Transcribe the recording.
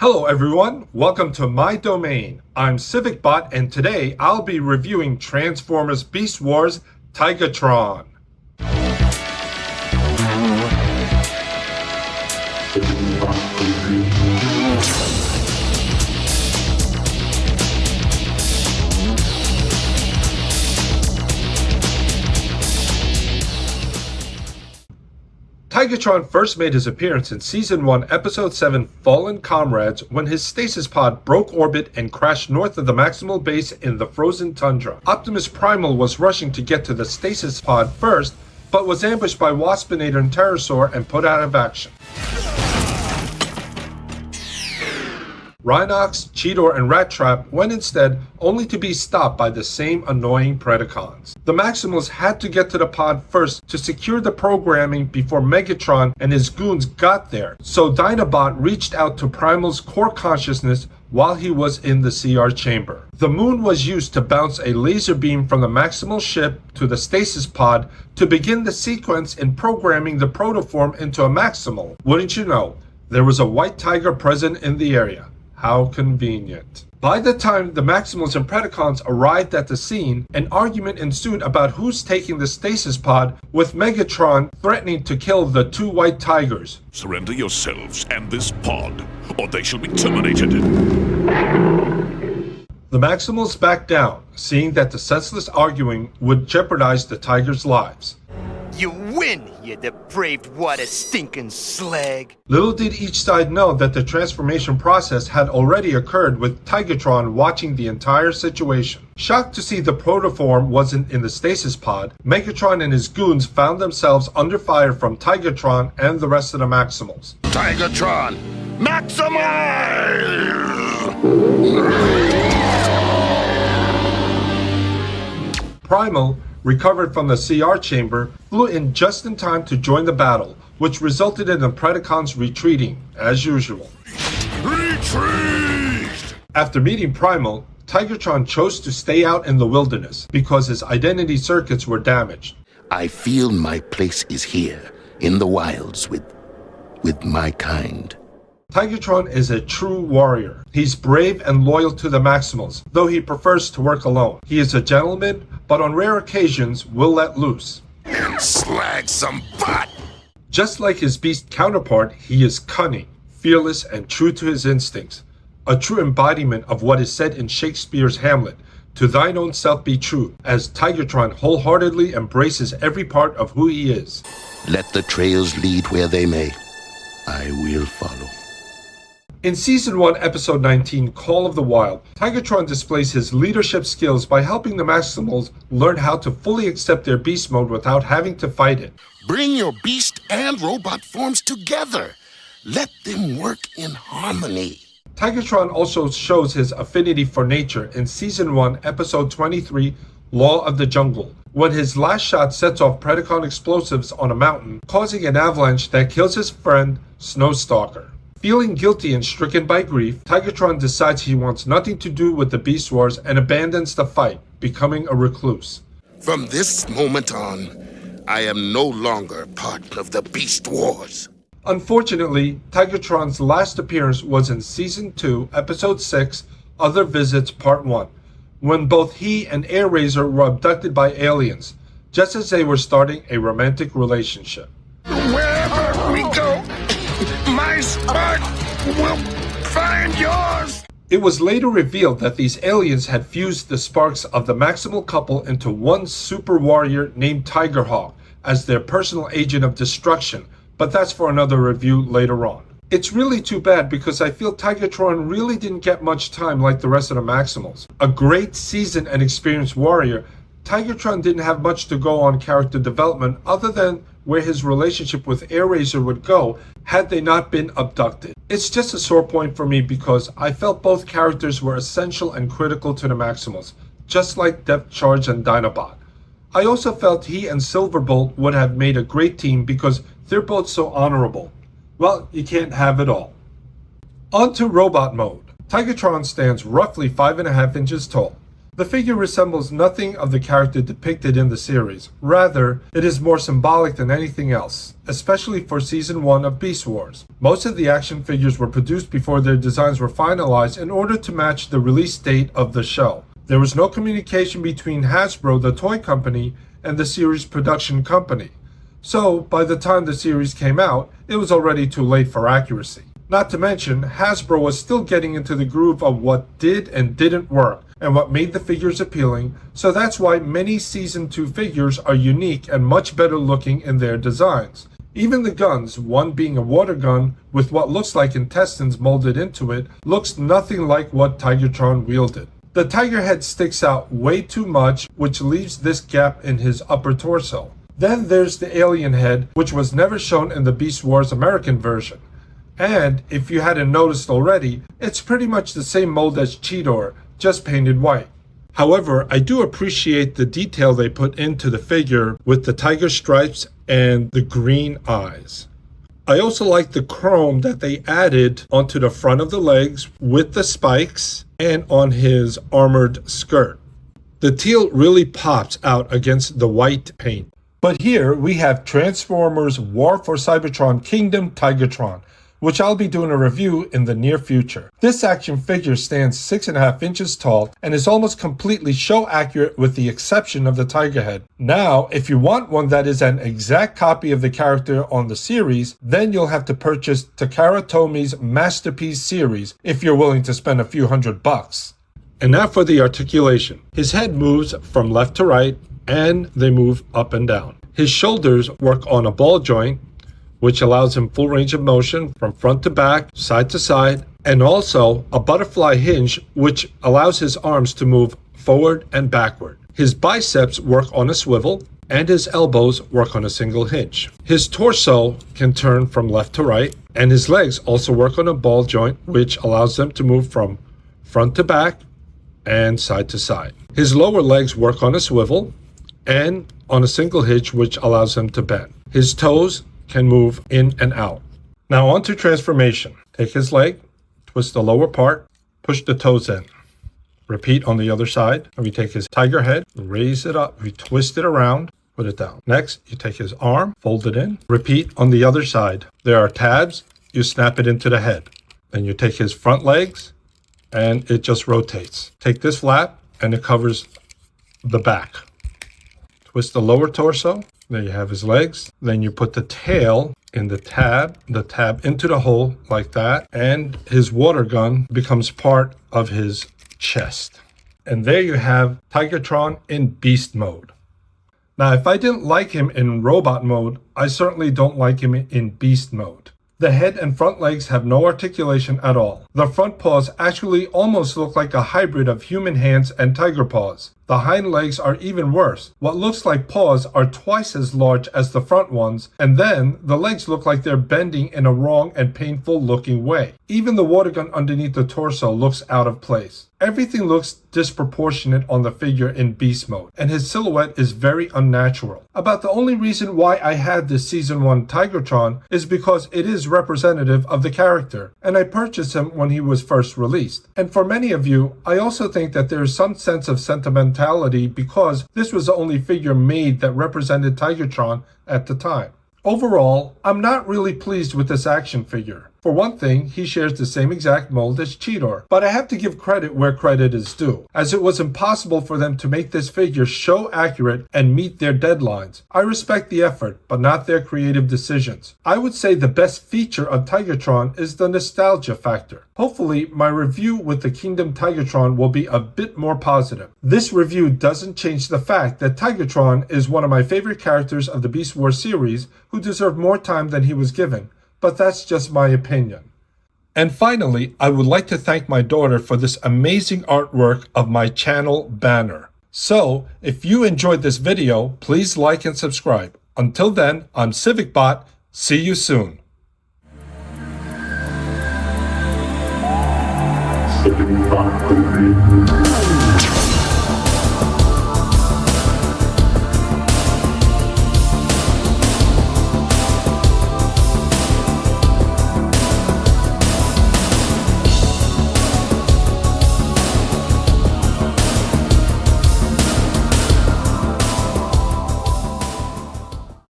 Hello everyone, welcome to my domain. I'm CivicBot and today I'll be reviewing Transformers Beast Wars Tigatron. Tigatron first made his appearance in Season 1, Episode 7, Fallen Comrades, when his stasis pod broke orbit and crashed north of the Maximal base in the frozen tundra. Optimus Primal was rushing to get to the stasis pod first, but was ambushed by Waspinator and Pterosaur and put out of action. Rhinox, Cheetor, and Rat Trap went instead, only to be stopped by the same annoying Predacons. The Maximals had to get to the pod first to secure the programming before Megatron and his goons got there, so Dinobot reached out to Primal's core consciousness while he was in the CR chamber. The moon was used to bounce a laser beam from the Maximal ship to the stasis pod to begin the sequence in programming the protoform into a Maximal. Wouldn't you know, there was a white tiger present in the area. How convenient. By the time the Maximals and Predacons arrived at the scene, an argument ensued about who's taking the stasis pod, with Megatron threatening to kill the two white tigers. Surrender yourselves and this pod, or they shall be terminated. The Maximals backed down, seeing that the senseless arguing would jeopardize the tigers' lives. You win, you depraved water stinking slag. Little did each side know that the transformation process had already occurred, with Tigatron watching the entire situation. Shocked to see the protoform wasn't in the stasis pod, Megatron and his goons found themselves under fire from Tigatron and the rest of the Maximals. Tigatron, maximize! Primal, recovered from the CR chamber, flew in just in time to join the battle, which resulted in the Predacons retreating, as usual. Retreat! After meeting Primal, Tigatron chose to stay out in the wilderness because his identity circuits were damaged. I feel my place is here, in the wilds, with my kind. Tigatron is a true warrior. He's brave and loyal to the Maximals, though he prefers to work alone. He is a gentleman, but on rare occasions will let loose. And slag some butt! Just like his beast counterpart, he is cunning, fearless, and true to his instincts. A true embodiment of what is said in Shakespeare's Hamlet, "To thine own self be true," as Tigatron wholeheartedly embraces every part of who he is. Let the trails lead where they may. I will follow. In Season 1, Episode 19, Call of the Wild, Tigatron displays his leadership skills by helping the Maximals learn how to fully accept their beast mode without having to fight it. Bring your beast and robot forms together. Let them work in harmony. Tigatron also shows his affinity for nature in Season 1, Episode 23, Law of the Jungle, when his last shot sets off Predacon explosives on a mountain, causing an avalanche that kills his friend, Snowstalker. Feeling guilty and stricken by grief, Tigatron decides he wants nothing to do with the Beast Wars and abandons the fight, becoming a recluse. From this moment on, I am no longer part of the Beast Wars. Unfortunately, Tigatron's last appearance was in Season 2, Episode 6, Other Visits Part 1, when both he and Airazor were abducted by aliens, just as they were starting a romantic relationship. Wherever we go, my spark will find yours! It was later revealed that these aliens had fused the sparks of the Maximal couple into one super warrior named Tigerhawk as their personal agent of destruction, but that's for another review later on. It's really too bad because I feel Tigatron really didn't get much time like the rest of the Maximals. A great seasoned and experienced warrior, Tigatron didn't have much to go on character development other than where his relationship with Airazor would go had they not been abducted. It's just a sore point for me because I felt both characters were essential and critical to the Maximals, just like Depth Charge and Dinobot. I also felt he and Silverbolt would have made a great team because they're both so honorable. Well, you can't have it all. On to robot mode. Tigatron stands roughly 5.5 inches tall. The figure resembles nothing of the character depicted in the series. Rather, it is more symbolic than anything else, especially for Season 1 of Beast Wars. Most of the action figures were produced before their designs were finalized in order to match the release date of the show. There was no communication between Hasbro, the toy company, and the series production company. So, by the time the series came out, it was already too late for accuracy. Not to mention, Hasbro was still getting into the groove of what did and didn't work, and what made the figures appealing, so that's why many Season 2 figures are unique and much better looking in their designs. Even the guns, one being a water gun with what looks like intestines molded into it, looks nothing like what Tigatron wielded. The tiger head sticks out way too much, which leaves this gap in his upper torso. Then there's the alien head, which was never shown in the Beast Wars American version. And, if you hadn't noticed already, it's pretty much the same mold as Cheetor, just painted white. However, I do appreciate the detail they put into the figure with the tiger stripes and the green eyes. I also like the chrome that they added onto the front of the legs with the spikes and on his armored skirt. The teal really pops out against the white paint. But here we have Transformers War for Cybertron Kingdom Tigatron, which I'll be doing a review in the near future. This action figure stands 6.5 inches tall and is almost completely show accurate with the exception of the tiger head. Now, if you want one that is an exact copy of the character on the series, then you'll have to purchase Takara Tomi's Masterpiece series if you're willing to spend a few $100. And now for the articulation. His head moves from left to right and they move up and down. His shoulders work on a ball joint, which allows him full range of motion from front to back, side to side, and also a butterfly hinge, which allows his arms to move forward and backward. His biceps work on a swivel, and his elbows work on a single hinge. His torso can turn from left to right, and his legs also work on a ball joint, which allows them to move from front to back and side to side. His lower legs work on a swivel and on a single hinge, which allows him to bend. His toes can move in and out. Now on to transformation. Take his leg, twist the lower part, push the toes in. Repeat on the other side. And we take his tiger head, raise it up, we twist it around, put it down. Next, you take his arm, fold it in, repeat on the other side. There are tabs, you snap it into the head. Then you take his front legs, and it just rotates. Take this flap, and it covers the back. Twist the lower torso. There you have his legs. Then you put the tail in the tab into the hole like that, and his water gun becomes part of his chest. And there you have Tigatron in beast mode. Now, if I didn't like him in robot mode, I certainly don't like him in beast mode. The head and front legs have no articulation at all. The front paws actually almost look like a hybrid of human hands and tiger paws. The hind legs are even worse. What looks like paws are twice as large as the front ones, and then the legs look like they're bending in a wrong and painful looking way. Even the water gun underneath the torso looks out of place. Everything looks disproportionate on the figure in beast mode, and his silhouette is very unnatural. About the only reason why I had this Season 1 Tigatron is because it is representative of the character, and I purchased him when he was first released. And for many of you, I also think that there is some sense of sentimentality because this was the only figure made that represented Tigatron at the time. Overall, I'm not really pleased with this action figure. For one thing, he shares the same exact mold as Cheetor, but I have to give credit where credit is due, as it was impossible for them to make this figure show accurate and meet their deadlines. I respect the effort, but not their creative decisions. I would say the best feature of Tigatron is the nostalgia factor. Hopefully, my review with the Kingdom Tigatron will be a bit more positive. This review doesn't change the fact that Tigatron is one of my favorite characters of the Beast Wars series who deserved more time than he was given. But that's just my opinion. And finally, I would like to thank my daughter for this amazing artwork of my channel banner. So, if you enjoyed this video, please like and subscribe. Until then, I'm CivicBot. See you soon. CivicBotdomain.